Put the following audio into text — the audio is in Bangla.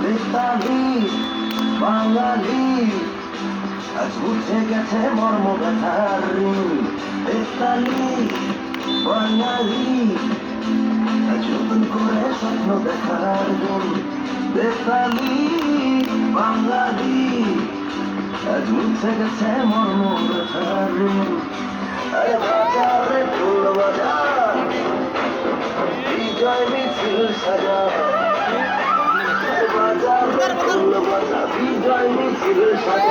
বেতালি বাঙালি আজ উঠে গেছে মর্ম ব্যথার ঋণ। বেতালি বাঙালি আজ নতুন করে স্বপ্ন দেখার দিন। বেতালি বাঙালি আজ উঠে গেছে মর্ম ব্যথার ঋণ। আরে বাজারে ঢোল বাজার বিজয় মিছিল সাজা। বাজারে ঢোল বাজা বিজয় মিছিল সাজা।